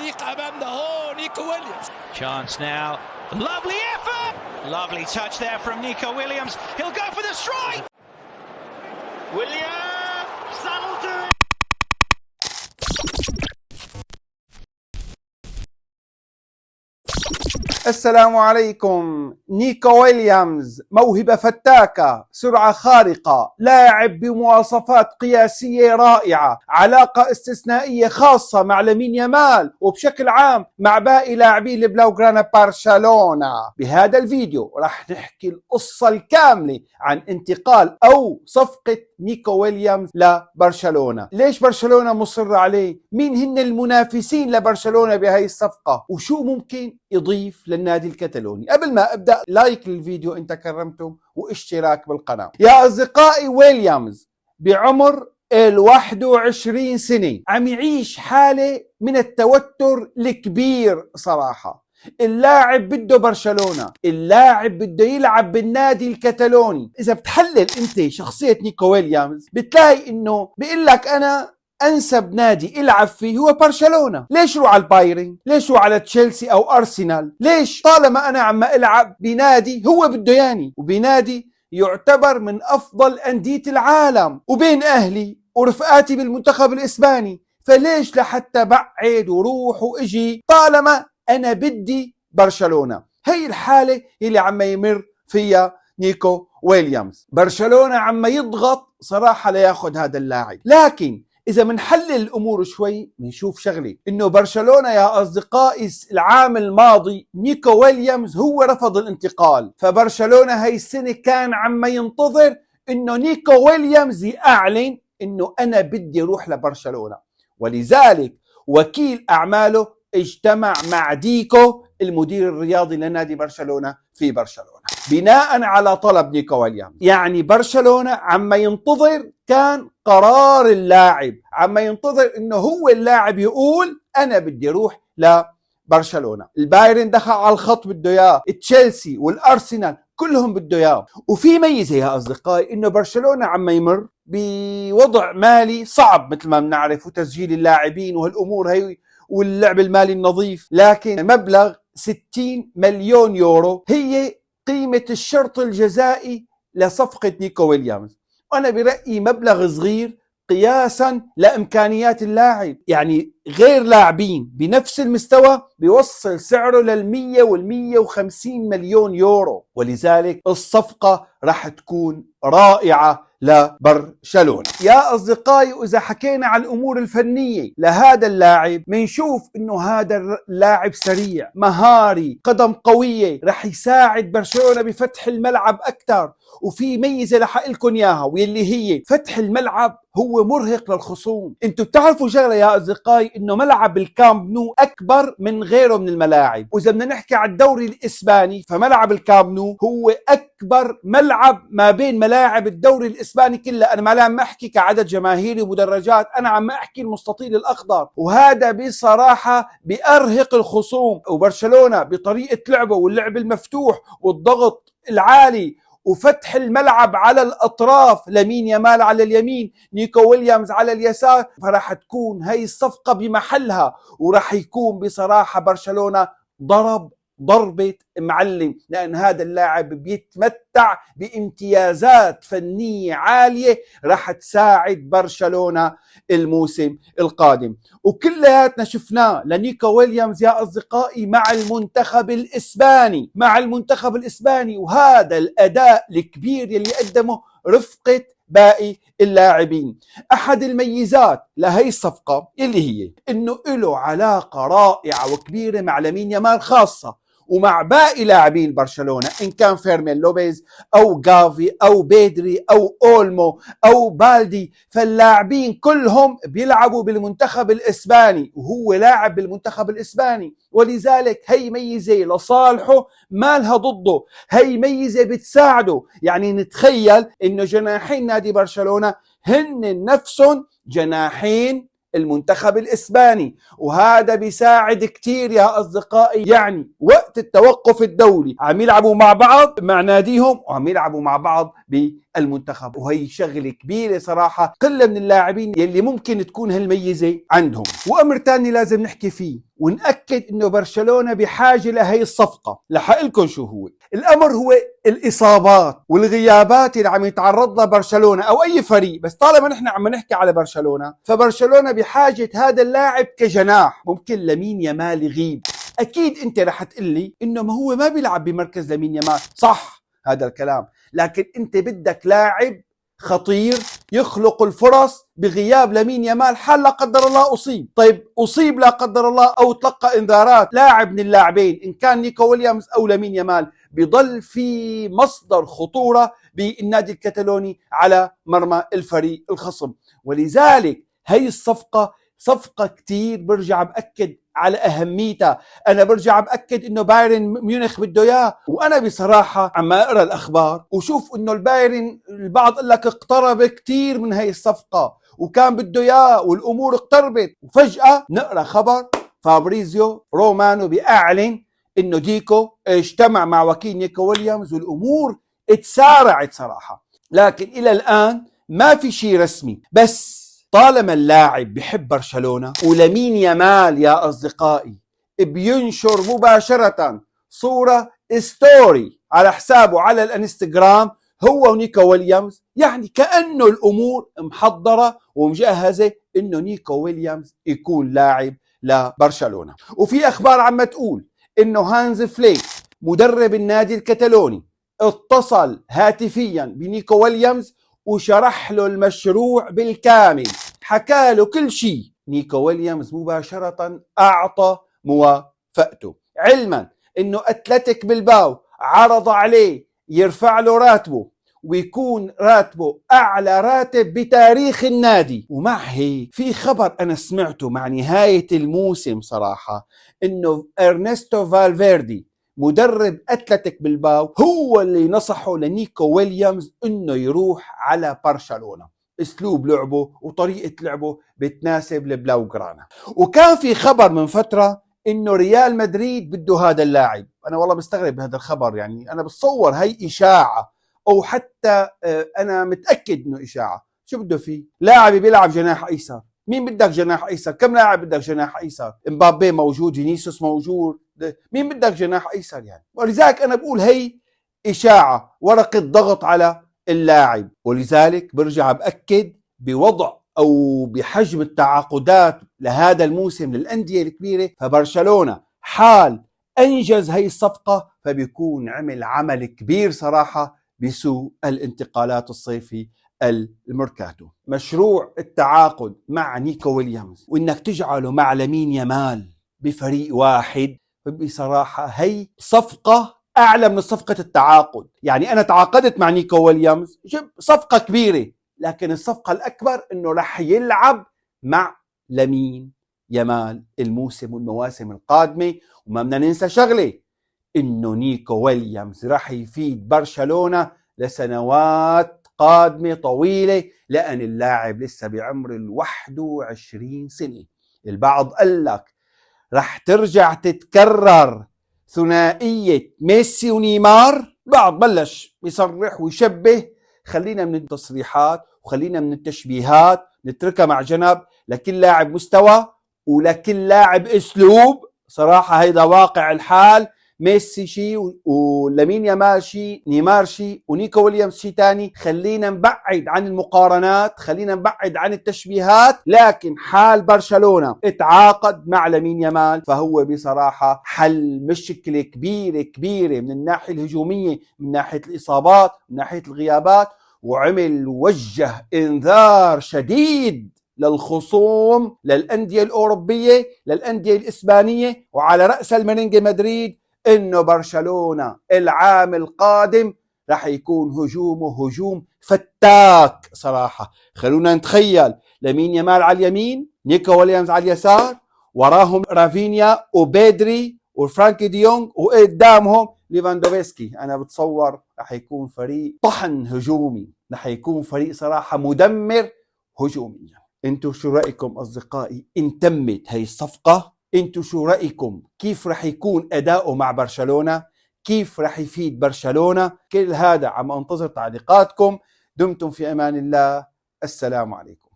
فريق أمامنا هو نيكو ويليامز. Chance now. Lovely effort. Lovely touch there from Nico Williams. He'll go for the strike. Williams, that'll do it. السلام عليكم. نيكو ويليامز موهبة فتاكة، سرعة خارقة، لاعب بمواصفات قياسية رائعة، علاقة استثنائية خاصة مع لامين يامال وبشكل عام مع باقي لاعبي البلاوغرانا برشلونة. بهذا الفيديو راح نحكي القصة الكاملة عن انتقال أو صفقة نيكو ويليامز لبرشلونة. ليش برشلونة مصر عليه؟ مين هن المنافسين لبرشلونة بهاي الصفقة؟ وشو ممكن يضيف للنادي الكتالوني؟ قبل ما ابدأ لايك للفيديو ان تكرمتم واشتراك بالقناة. يا اصدقائي، ويليامز بعمر 21 سنة عم يعيش حالة من التوتر الكبير صراحة. اللاعب بده برشلونة، اللاعب بده يلعب بالنادي الكتالوني. اذا بتحلل انت شخصية نيكو ويليامز بتلاقي انه بيقول لك انا انسب نادي العب فيه هو برشلونة. ليش روح على البايرن؟ ليش روح على تشيلسي او ارسنال؟ ليش طالما انا عم العب بنادي هو بده ياني، وبنادي يعتبر من افضل اندية العالم، وبين اهلي ورفقاتي بالمنتخب الاسباني، فليش لحتى بعد وروح واجي طالما انا بدي برشلونة؟ هي الحالة اللي عم يمر فيها نيكو ويليامز. برشلونة عم يضغط صراحة لياخذ هذا اللاعب، لكن إذا منحلل الأمور شوي بنشوف شغلة، إنه برشلونة يا أصدقائي العام الماضي نيكو ويليامز هو رفض الانتقال، فبرشلونة هاي السنة كان عم ينتظر إنه نيكو ويليامز يعلن إنه أنا بدي أروح لبرشلونة، ولذلك وكيل أعماله اجتمع مع ديكو المدير الرياضي لنادي برشلونة في برشلونة بناء على طلب نيكو ويليامز. يعني برشلونة عم ينتظر كان قرار اللاعب، عم ينتظر انه هو اللاعب يقول انا بدي اروح لبرشلونة. البايرن دخل على الخط بده اياه، تشيلسي والارسنال كلهم بده اياه. وفي ميزة يا اصدقائي انه برشلونة عم يمر بوضع مالي صعب مثل ما بنعرف، وتسجيل اللاعبين وهالامور هي واللعب المالي النظيف، لكن مبلغ 60 مليون يورو هي قيمة الشرط الجزائي لصفقة نيكو ويليامز. وأنا برأيي مبلغ صغير قياسا لإمكانيات اللاعب، يعني غير لاعبين بنفس المستوى بيوصل سعره لل100 وال150 مليون يورو، ولذلك الصفقة راح تكون رائعة لبرشلونة. يا أصدقائي، وإذا حكينا عن الأمور الفنية لهذا اللاعب منشوف إنه هذا اللاعب سريع مهاري قدم قوية، رح يساعد برشلونة بفتح الملعب أكثر. وفي ميزة رح أقول لكم إياها، واللي هي فتح الملعب هو مرهق للخصوم. انتوا بتعرفوا شغله يا اصدقائي، انه ملعب الكامب نو اكبر من غيره من الملاعب، واذا بدنا نحكي عن الدوري الاسباني فملعب الكامب نو هو اكبر ملعب ما بين ملاعب الدوري الاسباني كلها. انا ما عم احكي كعدد جماهيري ومدرجات، انا عم احكي المستطيل الاخضر، وهذا بصراحه بيرهق الخصوم. وبرشلونه بطريقه لعبه واللعب المفتوح والضغط العالي وفتح الملعب على الأطراف، لامين يامال على اليمين، نيكو ويليامز على اليسار، فراح تكون هاي الصفقة بمحلها، وراح يكون بصراحة برشلونة ضربة معلم، لأن هذا اللاعب بيتمتع بامتيازات فنية عالية راح تساعد برشلونة الموسم القادم. وكلياتنا شفناه لنيكو ويليامز يا أصدقائي مع المنتخب الإسباني، وهذا الأداء الكبير يلي قدمه رفقة باقي اللاعبين. أحد الميزات لهي الصفقة اللي هي إنه له علاقة رائعة وكبيرة مع لامين يامال خاصة، ومع باقي لاعبين برشلونة، إن كان فيرمين لوبيز أو غافي أو بيدري أو أولمو أو بالدي، فاللاعبين كلهم بيلعبوا بالمنتخب الإسباني وهو لاعب بالمنتخب الإسباني، ولذلك هي ميزة لصالحه ما لها ضده، هي ميزة بتساعده. يعني نتخيل إنه جناحين نادي برشلونة هن نفسهم جناحين المنتخب الإسباني، وهذا بيساعد كتير يا أصدقائي. يعني وقت التوقف الدولي عم يلعبوا مع بعض مع ناديهم وعم يلعبوا مع بعض بالمنتخب، وهي شغلة كبيرة صراحة. قلة من اللاعبين يلي ممكن تكون هالميزة عندهم. وأمر تاني لازم نحكي فيه، ونأكد انه برشلونة بحاجة لهي الصفقة. لحق لكم شو هو الامر، هو الاصابات والغيابات اللي عم يتعرض لها برشلونة او اي فريق، بس طالما نحن عم نحكي على برشلونة فبرشلونة بحاجة هذا اللاعب كجناح. ممكن لامين يامال يغيب، اكيد انت رح تقلي انه ما هو ما بيلعب بمركز لامين يامال، صح هذا الكلام، لكن انت بدك لاعب خطير يخلق الفرص بغياب لامين يامال حال لا قدر الله أصيب. طيب أصيب لا قدر الله أو تلقى إنذارات، لاعب من اللاعبين إن كان نيكو ويليامز أو لامين يامال بيضل في مصدر خطورة بالنادي الكتالوني على مرمى الفريق الخصم. ولذلك هي الصفقة صفقة كتير برجع بأكد على أهميتها. أنا برجع بأكد إنه بايرن ميونخ بده إياه، وأنا بصراحة عم أقرأ الأخبار وشوف إنه البايرن البعض قال لك اقترب كتير من هاي الصفقة وكان بده إياه والأمور اقتربت، وفجأة نقرأ خبر فابريزيو رومانو بيعلن إنه ديكو اجتمع مع وكيل نيكو ويليامز والأمور اتسارعت صراحة. لكن إلى الآن ما في شيء رسمي، بس طالما اللاعب بحب برشلونة ولامين يامال يا أصدقائي بينشر مباشرة صورة ستوري على حسابه على الانستغرام هو ونيكو ويليامز، يعني كأنه الأمور محضرة ومجهزة إنه نيكو ويليامز يكون لاعب لبرشلونة. وفي أخبار عم تقول إنه هانز فليك مدرب النادي الكتالوني اتصل هاتفيا بنيكو ويليامز وشرح له المشروع بالكامل، حكى له كل شيء. نيكو ويليامز مباشرة أعطى موافقته، علما إنه أتلتيك بلباو عرض عليه يرفع له راتبه ويكون راتبه أعلى راتب بتاريخ النادي. ومع هيك في خبر أنا سمعته مع نهاية الموسم صراحة إنه إرنستو فالفيردي مدرب أتلتيك بلباو هو اللي نصحه لنيكو ويليامز إنه يروح على برشلونة. اسلوب لعبه وطريقة لعبه بتناسب البلاوغرانا. وكان في خبر من فترة انه ريال مدريد بده هذا اللاعب، انا والله مستغرب هذا الخبر، يعني انا بتصور هي اشاعة او حتى انا متأكد انه اشاعة. شو بده فيه؟ لاعب بيلعب جناح ايسر، مين بدك جناح ايسر؟ كم لاعب بدك جناح ايسر؟ امبابي موجود، فينيسيوس موجود، مين بدك جناح ايسر يعني؟ ولذلك انا بقول هي اشاعة، ورقة ضغط على اللاعب. ولذلك برجع بأكد بوضع أو بحجم التعاقدات لهذا الموسم للأندية الكبيرة، فبرشلونة حال أنجز هي الصفقة فبيكون عمل كبير صراحة بسوق الانتقالات الصيفي الميركاتو. مشروع التعاقد مع نيكو ويليامز وإنك تجعله مع لامين يامال بفريق واحد، بصراحة هي صفقة أعلى من صفقة التعاقد. يعني أنا تعاقدت مع نيكو ويليامز صفقة كبيرة، لكن الصفقة الأكبر إنه رح يلعب مع لامين يامال الموسم والمواسم القادمة. وما بدنا ننسى شغلة، إنه نيكو ويليامز رح يفيد برشلونة لسنوات قادمة طويلة، لأن اللاعب لسه بعمر 21 سنة. البعض قال لك رح ترجع تتكرر ثنائية ميسي ونيمار، بعض بلش يصرح ويشبه. خلينا من التصريحات وخلينا من التشبيهات نتركها مع جنب، لكل لاعب مستوى ولكل لاعب اسلوب. صراحة هيدا واقع الحال، ميسي شيء ولامين يامال شيء، نيمار شيء، ونيكو ويليامز شيء تاني. خلينا نبعد عن المقارنات، خلينا نبعد عن التشبيهات. لكن حال برشلونة اتعاقد مع لامين يامال فهو بصراحة حل مشكلة كبيرة من الناحية الهجومية، من ناحية الإصابات، من ناحية الغيابات، وعمل وجه انذار شديد للخصوم، للأندية الأوروبية، للأندية الإسبانية، وعلى رأس المرنجة مدريد، إنه برشلونة العام القادم رح يكون هجومه هجوم فتاك صراحة. خلونا نتخيل لامين يامال على اليمين، نيكو ويليامز على اليسار، وراهم رافينيا وبيدري وفرانكي ديونغ، وقدامهم ليفاندوفسكي. أنا بتصور رح يكون فريق طحن هجومي، رح يكون فريق صراحة مدمر هجوميا. انتو شو رأيكم أصدقائي إن تمت هاي الصفقة؟ انتو شو رأيكم كيف رح يكون أداؤه مع برشلونة؟ كيف رح يفيد برشلونة؟ كل هذا عم أنتظر تعليقاتكم. دمتم في أمان الله، السلام عليكم.